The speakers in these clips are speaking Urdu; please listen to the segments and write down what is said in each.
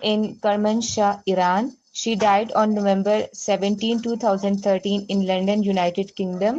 in Kermanshah, Iran. She died on November 17, 2013 in London, United Kingdom.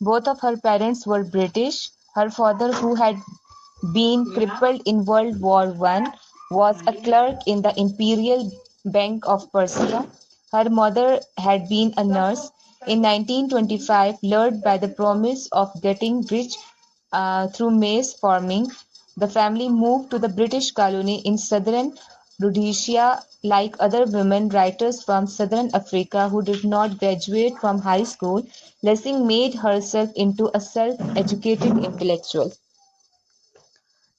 Both of her parents were British. Her father, who had been crippled in World War One, was a clerk in the Imperial Bank of Persia. Her mother had been a nurse. In 1925, lured by the promise of getting rich through maize farming, the family moved to the British colony in southern Rhodesia. Like other women writers from southern Africa who did not graduate from high school, Lessing made herself into a self-educated intellectual.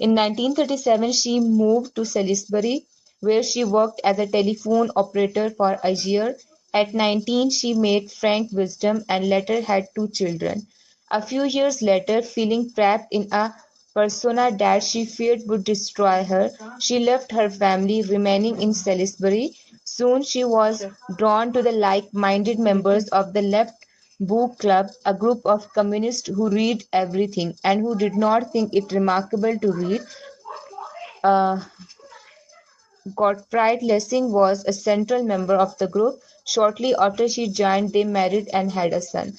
In 1937 she moved to Salisbury where she worked as a telephone operator for a year. At 19 she met Frank Wisdom and later had two children. A few years later, feeling trapped in a persona that she feared would destroy her, she left her family, remaining in Salisbury. Soon she was drawn to the like-minded members of the Left Book Club, a group of communists who read everything and who did not think it remarkable to read. Uh, Gottfried Lessing was a central member of the group. Shortly after she joined, they married and had a son.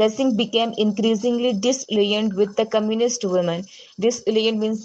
Lessing became increasingly disillusioned with the communist women. Disillusioned means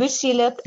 which she left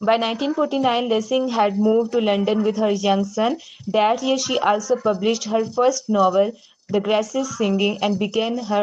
By 1949, Lessing had moved to London with her young son. That year, she also published her first novel, The Grasses Singing, and began her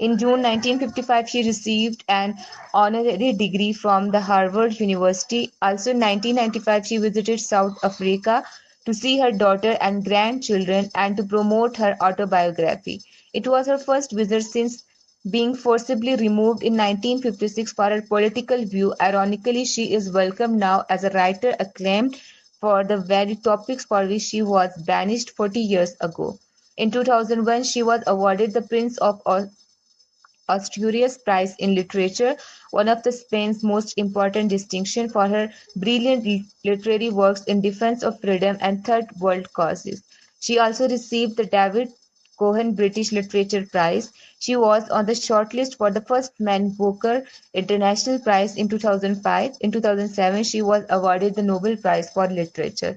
In June 1955, she received an honorary degree from the Harvard University. Also in 1995, she visited South Africa to see her daughter and grandchildren and to promote her autobiography. It was her first visit since being forcibly removed in 1956 for her political view. Ironically, she is welcome now as a writer acclaimed for the very topics for which she was banished 40 years ago. In 2001, she was awarded the Prince of Asturias Prize in Literature, one of the Spain's most important distinction for her brilliant literary works in defense of freedom and third world causes. She also received the David Cohen British Literature Prize. She was on the shortlist for the first Man Booker International Prize in 2005. In 2007, she was awarded the Nobel Prize for Literature.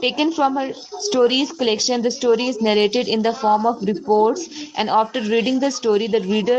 taken from her stories collection the story is narrated in the form of reports and after reading the story the reader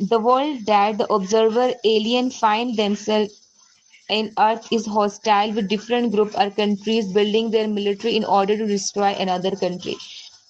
The world that the observer alien find themselves in Earth is hostile with different groups or countries building their military in order to destroy another country.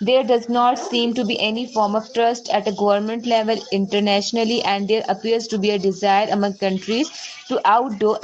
There does not seem to be any form of trust at a government level internationally and there appears to be a desire among countries to outdo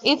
If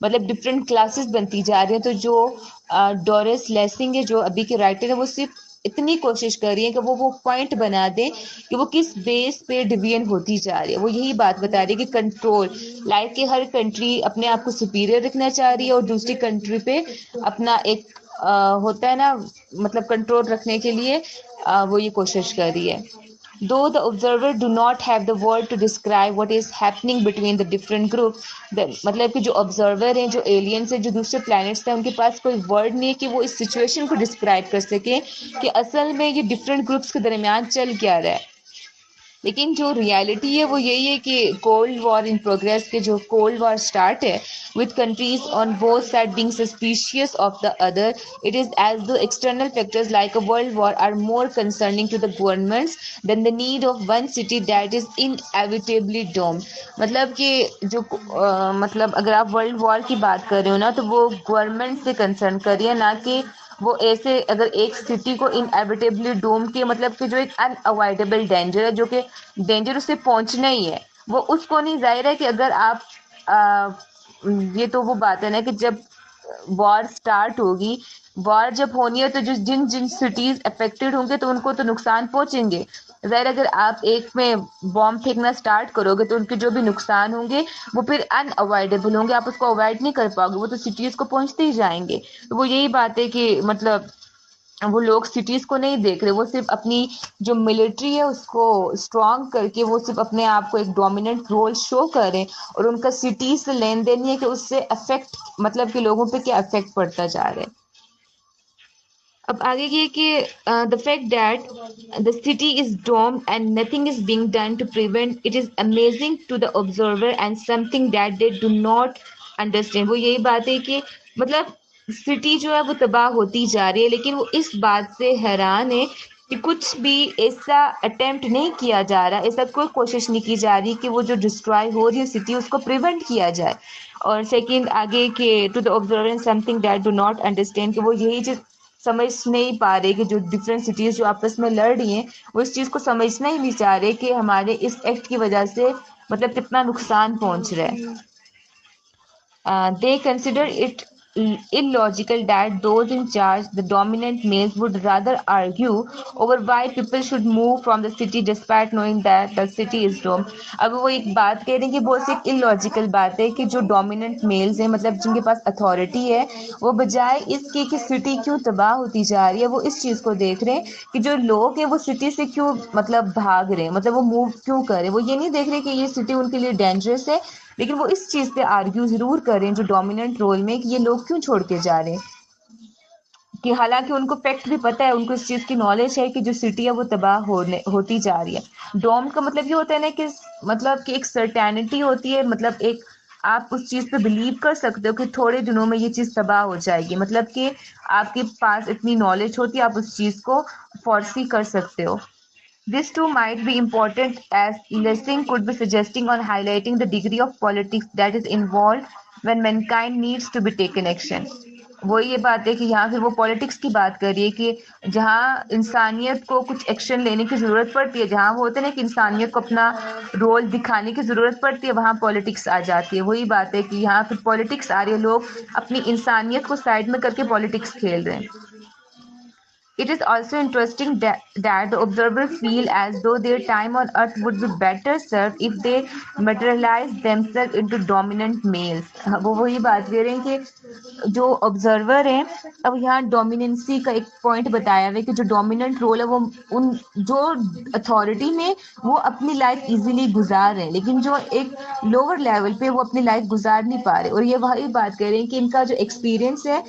مطلب ڈفرینٹ کلاسز بنتی جا رہی ہیں. تو جو ڈورس لیسنگ ہے جو ابھی کے رائٹر ہے وہ صرف اتنی کوشش کر رہی ہے کہ وہ پوائنٹ بنا دیں کہ وہ کس بیس پہ ڈویژن ہوتی جا رہی ہے. وہ یہی بات بتا رہی ہے کہ کنٹرول لائک کہ ہر کنٹری اپنے آپ کو سپیریئر رکھنا چاہ رہی ہے اور دوسری کنٹری پہ اپنا ایک ہوتا ہے نا مطلب کنٹرول رکھنے کے لیے وہ یہ کوشش کر رہی ہے. Though the observer do not have the word to describe what is happening between the different groups, مطلب کہ جو آبزرور ہیں جو ایلینس ہیں جو دوسرے پلانٹس ہیں ان کے پاس کوئی ورڈ نہیں ہے کہ وہ اس سچویشن کو ڈسکرائب کر سکیں کہ اصل میں یہ ڈفرینٹ گروپس کے درمیان چل کیا رہا ہے. لیکن جو ریالٹی ہے وہ یہی ہے کہ کولڈ وار ان پروگریس کے جو کولڈ وار اسٹارٹ ہے with countries on both sides being suspicious of the other, it is as though external factors like a world war are more concerning to the governments than the need of one city that is inevitably doomed. مطلب کہ جو مطلب اگر آپ ورلڈ وار کی بات کر رہے ہو نا تو وہ گورنمنٹ سے کنسرن کر رہی ہے نہ کہ وہ ایسے اگر ایک سٹی کو انیویٹیبلی ڈوم کے مطلب کہ جو ایک ان اوائڈیبل ڈینجر ہے جو کہ ڈینجر اسے پہنچنا ہی ہے وہ اس کو نہیں. ظاہر ہے کہ اگر آپ یہ تو وہ بات ہے نا کہ جب وار سٹارٹ ہوگی وار جب ہونی ہے تو جن جن سٹیز افیکٹڈ ہوں گے تو ان کو تو نقصان پہنچیں گے. ظاہر اگر آپ ایک میں بام پھینکنا سٹارٹ کرو گے تو ان کے جو بھی نقصان ہوں گے وہ پھر ان اوائڈیبل ہوں گے, آپ اس کو اوائڈ نہیں کر پاؤ گے, وہ تو سٹیز کو پہنچتے ہی جائیں گے. تو وہ یہی بات ہے کہ مطلب وہ لوگ سٹیز کو نہیں دیکھ رہے, وہ صرف اپنی جو ملٹری ہے اس کو اسٹرانگ کر کے وہ صرف اپنے آپ کو ایک ڈومیننٹ رول شو کر رہے ہیں اور ان کا سٹیز سے لین دین نہیں ہے کہ اس سے افیکٹ مطلب کہ لوگوں پہ کیا افیکٹ پڑتا جا رہا ہے. اب آگے یہ کہ the fact that the city is domed and nothing is being done to prevent it is amazing to the observer and something that they do not understand. وہ یہی بات ہے کہ مطلب سٹی جو ہے وہ تباہ ہوتی جا رہی ہے لیکن وہ اس بات سے حیران ہے کہ کچھ بھی ایسا اٹیمپٹ نہیں کیا جا رہا, ایسا کوئی کوشش نہیں کی جا رہی کہ وہ جو ڈسٹرائے ہو رہی ہے سٹی اس کو پریونٹ کیا جائے. اور سیکنڈ آگے کہ to the observer something that do not understand کہ وہ یہی چیز سمجھ نہیں پا رہے کہ جو ڈفرینٹ سٹیز جو آپس میں لڑ رہی ہیں وہ اس چیز کو سمجھنا ہی نہیں چاہ رہے کہ ہمارے اس ایکٹ کی وجہ سے مطلب کتنا نقصان پہنچ رہا ہے. They consider it illogical that those in charge, the dominant males, would rather argue over why people should move from the city despite knowing that the city is doomed. اب وہ ایک بات کہہ رہے ہیں کہ بہت سی ایک illogical بات ہے کہ جو dominant males ہیں مطلب جن کے پاس authority ہے وہ بجائے اس کے کہ سٹی کیوں تباہ ہوتی جا رہی ہے وہ اس چیز کو دیکھ رہے ہیں کہ جو لوگ ہیں وہ سٹی سے کیوں مطلب بھاگ رہے ہیں, مطلب وہ موو کیوں کر رہے ہیں. وہ یہ نہیں دیکھ رہے کہ یہ سٹی ان کے لیے ڈینجرس ہے لیکن وہ اس چیز پہ آرگیو ضرور کریں جو ڈومیننٹ رول میں کہ یہ لوگ کیوں چھوڑ کے جا رہے ہیں, کہ حالانکہ ان کو فیکٹ بھی پتہ ہے, ان کو اس چیز کی نالج ہے کہ جو سٹی ہے وہ تباہ ہوتی جا رہی ہے. ڈوم کا مطلب یہ ہوتا ہے نا کہ مطلب کہ ایک سرٹینٹی ہوتی ہے, مطلب ایک آپ اس چیز پہ بلیو کر سکتے ہو کہ تھوڑے دنوں میں یہ چیز تباہ ہو جائے گی, مطلب کہ آپ کے پاس اتنی نالج ہوتی ہے آپ اس چیز کو فورسی کر سکتے ہو. This too might be important as Lessing could be suggesting on highlighting the degree of politics that is involved when mankind needs to be taken action. وہ یہ بات ہے کہ یہاں پھر وہ پالیٹکس کی بات کر رہی ہے کہ جہاں انسانیت کو کچھ ایکشن لینے کی ضرورت پڑتی ہے, جہاں وہ ہوتا ہے نا کہ انسانیت کو اپنا رول دکھانے کی ضرورت پڑتی ہے وہاں پالیٹکس آ جاتی ہے. وہی بات ہے کہ یہاں پھر پالیٹکس آ رہی ہے, لوگ اپنی انسانیت کو سائڈ میں کر کے پالیٹکس کھیل رہے ہیں. It is also interesting that the observers feel as though their time on earth would be better served if they materialize themselves into dominant males. وہ وہی بات کہہ رہے ہیں کہ جو آبزرور ہیں اب یہاں ڈومیننسی کا ایک پوائنٹ بتایا ہوا ہے کہ جو ڈومیننٹ رول ہے وہ ان جو اتھارٹی میں وہ اپنی لائف ایزیلی گزار رہے ہیں لیکن جو ایک لوور لیول پہ وہ اپنی لائف گزار نہیں پا رہے. اور یہ وہی بات کر رہے ہیں کہ ان کا جو ایکسپیرینس ہے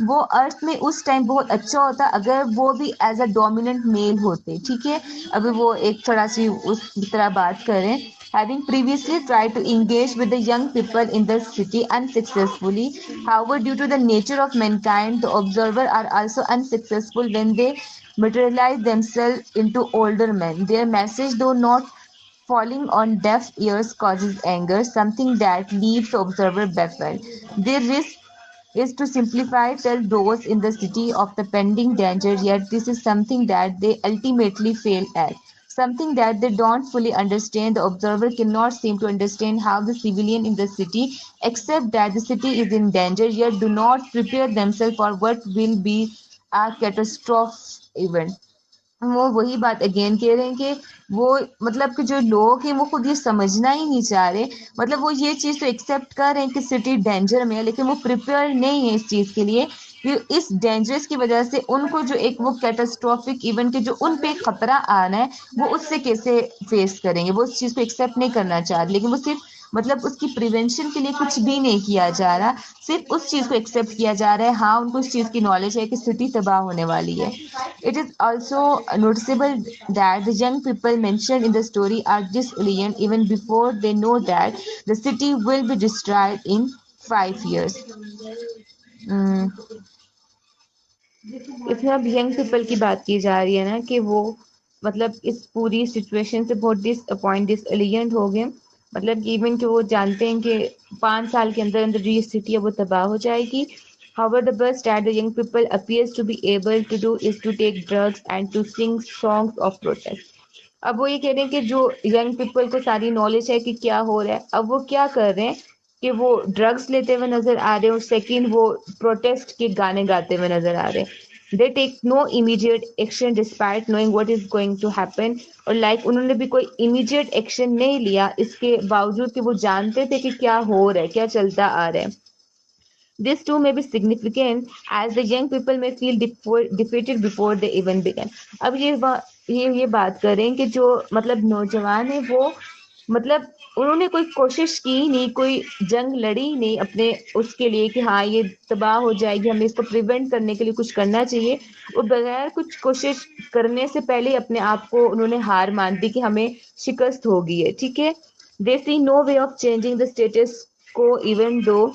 وہ ارتھ میں اس ٹائم بہت اچھا ہوتا اگر وہ بھی ایز اے ڈومیننٹ میل ہوتے. ٹھیک ہے, ابھی وہ ایک تھوڑا سی اس طرح بات کریں. Having previously tried to engage with the young people in the city unsuccessfully, however, due to the nature of mankind, the observer are also unsuccessful when they materialize themselves into older men. Their message, though not falling on deaf ears, causes anger, something that leaves the observer baffled. Their risk is to simplify, tell those in the city of the pending danger, yet this is something that they ultimately fail at. something that they don't fully understand. The observer cannot seem to understand how the civilian in the city accept that the city is in danger, yet do not prepare themselves for what will be a catastrophe event. وہ وہی بات اگین کہہ رہے ہیں کہ وہ مطلب کہ جو لوگ ہیں وہ خود یہ سمجھنا ہی نہیں چاہ رہے. مطلب وہ یہ چیز تو ایکسیپٹ کر رہے ہیں کہ سٹی ڈینجر میں ہے، لیکن وہ پریپیئر نہیں ہے اس چیز کے لیے کہ اس ڈینجرس کی وجہ سے ان کو جو ایک وہ کیٹاسٹرافک ایونٹ کے جو ان پہ خطرہ آنا ہے وہ اس سے کیسے فیس کریں گے. وہ اس چیز کو ایکسیپٹ نہیں کرنا چاہ رہے، لیکن وہ صرف مطلب اس کی پریونشن کے لیے کچھ بھی نہیں کیا جا رہا، صرف اس چیز کو ایکسیپٹ کیا جا رہا ہے. ہاں ان کو اس چیز کی نالج ہے کہ سٹی تباہ ہونے والی ہے. It is also noticeable that the young people mentioned in the story are disillusioned even before they know that the city will be destroyed in 5 years. اس میں اب ینگ پیپل کی بات کی جا رہی ہے نا کہ وہ مطلب اس پوری سچویشن سے بہت ڈس اپوائنٹ ڈس ایلینٹ ہو گئے. مطلب ایون کہ وہ جانتے ہیں کہ 5 سال کے اندر اندر جو یہ سٹی ہے وہ تباہ ہو جائے گی. However, the best that the young people appears to be able to do is to take drugs and to sing songs of protest. اب وہ یہ کہہ رہے ہیں کہ جو ینگ پیپل کو ساری نالج ہے کہ کیا ہو رہا ہے، اب وہ کیا کر رہے ہیں کہ وہ ڈرگس لیتے ہوئے نظر آ رہے ہیں، اور سیکنڈ وہ پروٹیسٹ کے گانے گاتے ہوئے نظر آ رہے ہیں. They take no immediate action despite knowing what is going to happen. اور انہوں نے بھی کوئی immediate ایکشن نہیں لیا اس کے باوجود کہ وہ جانتے تھے کہ کیا ہو رہا ہے، کیا چلتا آ رہا ہے. This too may be significant as the young people may feel defeated before they even begin. اب یہ بات کریں کہ جو مطلب نوجوان ہیں وہ مطلب انہوں نے کوئی کوشش کی نہیں، کوئی جنگ لڑی نہیں اپنے اس کے لیے کہ ہاں یہ تباہ ہو جائے گی، ہمیں اس کو پریونٹ کرنے کے لیے کچھ کرنا چاہیے. وہ بغیر کچھ کوشش کرنے سے پہلے اپنے آپ کو انہوں نے ہار مان دی کہ ہمیں شکست ہو گئی ہے. ٹھیک ہے. They see no way of changing the status quo even though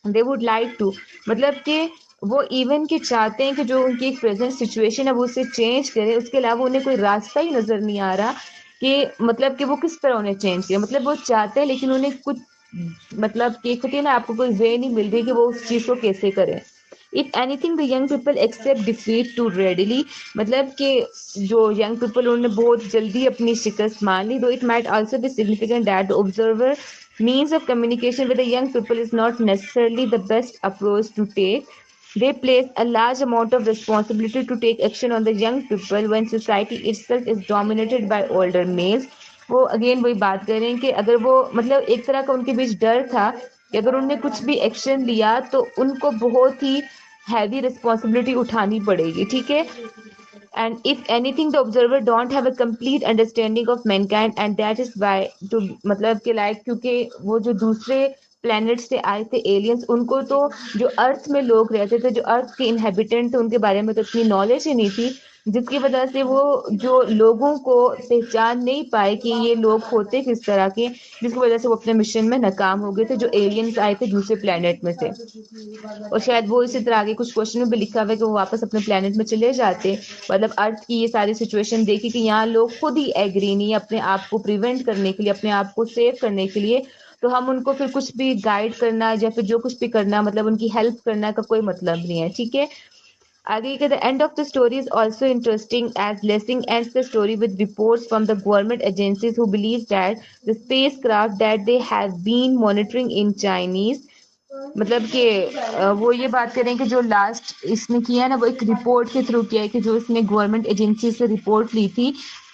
they would like to. مطلب کہ وہ ایون کہ چاہتے ہیں کہ جو ان کی ایک پریزنٹ سچویشن ہے وہ اسے چینج کرے، اس کے علاوہ انہیں کوئی راستہ ہی نظر نہیں آ رہا کہ مطلب کہ وہ کس طرح انہیں چینج کرے. مطلب وہ چاہتے ہیں لیکن انہیں کچھ مطلب کہ ہوتی ہے نا آپ کو کوئی وے نہیں مل رہی کہ وہ اس چیز کو کیسے کریں. If anything, the young people accept defeat too readily. مطلب کہ جو young people انہوں نے بہت جلدی اپنی شکست مان لی. Though it might also be significant that the observer means of communication with the young people is not necessarily the best approach to take. They place a large amount of responsibility to take action on the young people when society itself is dominated by older males. وہ اگین وہی بات کر رہے ہیں کہ اگر وہ مطلب ایک طرح کا ان کے بیچ ڈر تھا کہ اگر انہوں نے کچھ بھی ایکشن لیا تو ان کو بہت ہی ہیوی رسپانسبلٹی اٹھانی پڑے گی. ٹھیک ہے. And if anything, the observer don't have a complete understanding of mankind, and that is why to مطلب کہ کیونکہ وہ جو دوسرے پلانٹ سے آئے تھے ایلینس، ان کو تو جو ارتھ میں لوگ رہتے تھے، جو ارتھ کے انہیبیٹنٹ تھے، ان کے بارے میں تو اتنی نالج ہی نہیں تھی، جس کی وجہ سے وہ جو لوگوں کو پہچان نہیں پائے کہ یہ لوگ ہوتے کس طرح کے، جس کی وجہ سے وہ اپنے مشن میں ناکام ہو گئے تھے جو ایلینس آئے تھے دوسرے پلانٹ میں سے. اور شاید وہ اسی طرح آگے کچھ کوشچن میں بھی لکھا ہوا ہے کہ وہ واپس اپنے پلانٹ میں چلے جاتے. مطلب ارتھ کی یہ ساری سچویشن دیکھی کہ یہاں لوگ خود ہی ایگری نہیں اپنے آپ کو پریونٹ کرنے کے لیے، اپنے آپ کو سیو کرنے کے لیے، تو ہم ان کو پھر کچھ بھی گائیڈ کرنا یا پھر جو کچھ بھی کرنا مطلب ان کی ہیلپ کرنا کا کوئی مطلب نہیں ہے. ٹھیک ہے. آگے کہ the end of the story is also interesting as Lessing ends the story with reports from the government agencies who believe that the spacecraft that they have been monitoring in Chinese. مطلب کہ وہ یہ بات کریں کہ جو لاسٹ اس نے کیا ہے نا وہ ایک رپورٹ کے تھرو کیا ہے کہ جو اس نے گورنمنٹ ایجنسی سے رپورٹ لی تھی.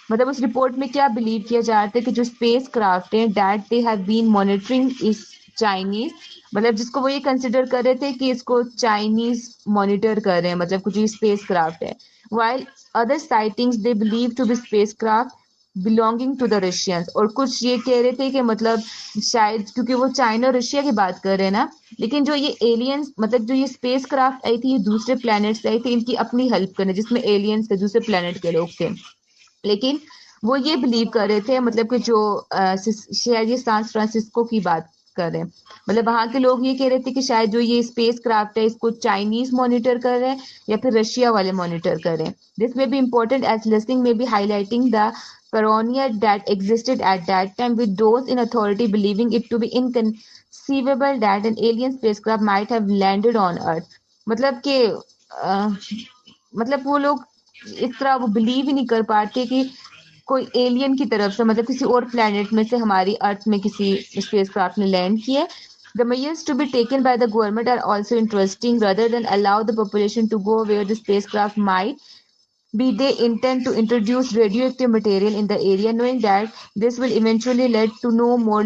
مطلب اس رپورٹ میں کیا بلیو کیا جا رہا تھا کہ جو اسپیس کرافٹ ہیں that they have been monitoring اس چائنیز، مطلب جس کو وہ یہ کنسیڈر کر رہے تھے کہ اس کو چائنیز مانیٹر کر رہے ہیں، مطلب کچھ اسپیس کرافٹ ہے. while other sightings they believe to be spacecraft belonging to the Russians. اور کچھ یہ کہہ رہے تھے کہ مطلب شاید کیونکہ وہ چائنا اور رشیا کی بات کر رہے ہیں نا، لیکن جو یہ ایلینس مطلب جو یہ اسپیس کرافٹ آئی تھی یہ دوسرے پلانٹ سے آئی تھی ان کی اپنی ہیلپ کرنے، جس میں ایلینس تھے دوسرے پلانٹ کے لوگ تھے. لیکن وہ یہ بلیو کر رہے تھے مطلب کہ جو شہر یہ سان فرانسسکو کی بات کر رہے ہیں، مطلب وہاں کے لوگ یہ کہہ رہے تھے کہ شاید جو یہ اسپیس کرافٹ ہے اس کو چائنیز مانیٹر کر رہے ہیں یا پھر رشیا والے مانیٹر کر رہے ہیں. دس میں بی امپورٹنٹ ایز لسننگ میں be highlighting the paranoia that existed at that time, with those in authority believing it to be inconceivable that an alien spacecraft might have landed on Earth. مطلب کہ مطلب وہ لوگ اس طرح وہ بلیو ہی نہیں کر پاتے کہ کوئی ایلین کی طرف سے مطلب کسی اور پلانٹ میں سے ہماری ارتھ میں کسی اسپیس کرافٹ نے لینڈ کیا. The measures to be taken by the government are also interesting. Rather than allow the population to go where the spacecraft might be, they intend to introduce radioactive material in the area, knowing that this will eventually lead to no more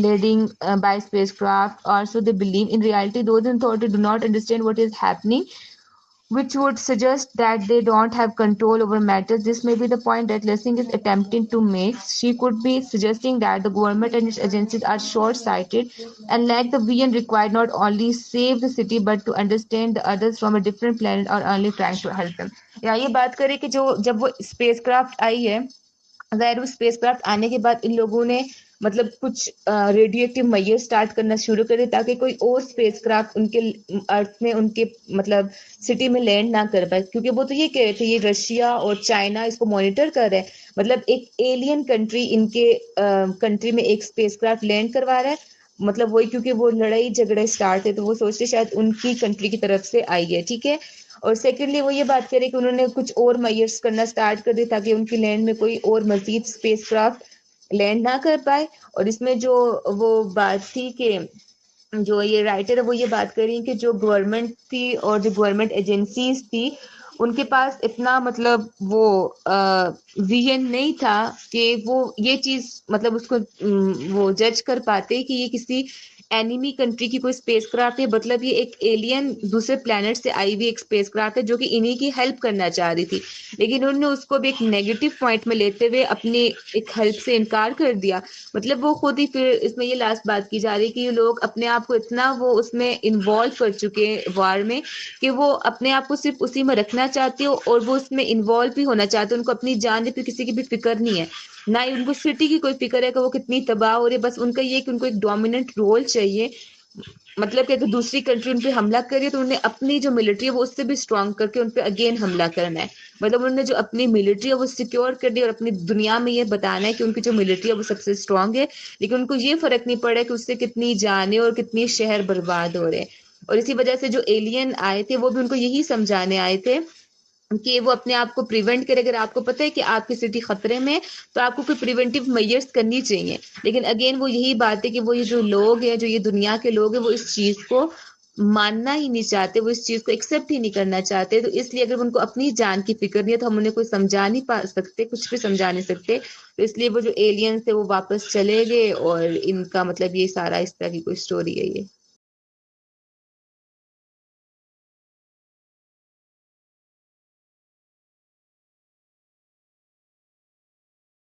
landing by spacecraft. Also, they believe in reality those in authority do not understand what is happening, which would suggest that they don't have control over matters. This may be the point that Lessing is attempting to make. She could be suggesting that the government and its agencies are short-sighted and lack the vision required not only save the city but to understand the others from a different planet or only trying to help them. یا یہ بات کرے کہ جو جب وہ اسپیس کرافٹ آئی ہے ظاہر وہ اسپیس کرافٹ آنے کے بعد ان لوگوں نے مطلب کچھ ریڈیو ایکٹیو میئر سٹارٹ کرنا شروع کر دے تاکہ کوئی اور اسپیس کرافٹ ان کے ارتھ میں ان کے مطلب سٹی میں لینڈ نہ کر پائے, کیونکہ وہ تو یہ کہہ رہے تھے یہ رشیا اور چائنا اس کو مانیٹر کر رہے ہیں, مطلب ایک ایلین کنٹری ان کے کنٹری میں ایک اسپیس کرافٹ لینڈ کروا رہا ہے, مطلب وہی کیونکہ وہ لڑائی جھگڑے سٹارٹ ہے تو وہ سوچتے شاید ان کی کنٹری کی طرف سے آئی ہے, ٹھیک ہے. اور سیکنڈلی وہ یہ بات کرے کہ انہوں نے کچھ اور میئرس کرنا سٹارٹ کر دی تاکہ ان کی لینڈ میں کوئی اور مزید اسپیس کرافٹ لینڈ نہ کر پائے. اور اس میں جو وہ بات تھی کہ جو یہ رائٹر ہے وہ یہ بات کر رہی ہیں کہ جو گورنمنٹ تھی اور جو گورنمنٹ ایجنسیز تھی ان کے پاس اتنا مطلب وہ ویژن نہیں تھا کہ وہ یہ چیز مطلب اس کو وہ جج کر پاتے کہ یہ کسی اینیمی کنٹری کی کوئی اسپیس کرافٹ ہے, مطلب یہ ایک ایلین دوسرے پلانٹ سے آئی ہوئی ایک اسپیس کرافٹ ہے جو کہ انہی کی ہیلپ کرنا چاہ رہی تھی, لیکن انہوں نے اس کو بھی ایک نیگیٹو پوائنٹ میں لیتے ہوئے اپنی ایک ہیلپ سے انکار کر دیا. مطلب وہ خود ہی پھر اس میں یہ لاسٹ بات کی جا رہی ہے کہ یہ لوگ اپنے آپ کو اتنا وہ اس میں انوالو کر چکے وار میں کہ وہ اپنے آپ کو صرف اسی میں رکھنا چاہتے ہو اور وہ اس میں انوالو بھی ہونا چاہتے, ان کو اپنی جان پہ کسی کی بھی فکر نہیں ہے, نہ ہی ان کو سٹی کی کوئی فکر ہے کہ وہ کتنی تباہ ہو رہی ہے, بس ان کا یہ کہ ان کو ایک ڈومیننٹ رول چاہیے. مطلب کہ اگر دوسری کنٹری ان پہ حملہ کری تو انہیں اپنی جو ملٹری ہے وہ اس سے بھی اسٹرانگ کر کے ان پہ اگین حملہ کرنا ہے, مطلب انہوں نے جو اپنی ملٹری ہے وہ سیکیور کر دی اور اپنی دنیا میں یہ بتانا ہے کہ ان کی جو ملٹری ہے وہ سب سے اسٹرانگ ہے, لیکن ان کو یہ فرق نہیں پڑا کہ اس سے کتنی جانیں اور کتنی شہر برباد ہو رہے ہیں. اور اسی وجہ سے جو ایلین آئے تھے وہ بھی ان کو یہی سمجھانے آئے تھے کہ وہ اپنے آپ کو پریونٹ کرے. اگر آپ کو پتہ ہے کہ آپ کی سٹی خطرے میں تو آپ کو کوئی پریونٹیو میئرز کرنی چاہیے, لیکن اگین وہ یہی بات ہے کہ وہ یہ جو لوگ ہیں جو یہ دنیا کے لوگ ہیں وہ اس چیز کو ماننا ہی نہیں چاہتے, وہ اس چیز کو ایکسیپٹ ہی نہیں کرنا چاہتے. تو اس لیے اگر ان کو اپنی جان کی فکر نہیں ہے تو ہم انہیں کوئی سمجھا نہیں پا سکتے, کچھ بھی سمجھا نہیں سکتے. تو اس لیے وہ جو ایلینز تھے وہ واپس چلے گئے اور ان کا مطلب یہ سارا اس طرح کی کوئی سٹوری ہے یہ.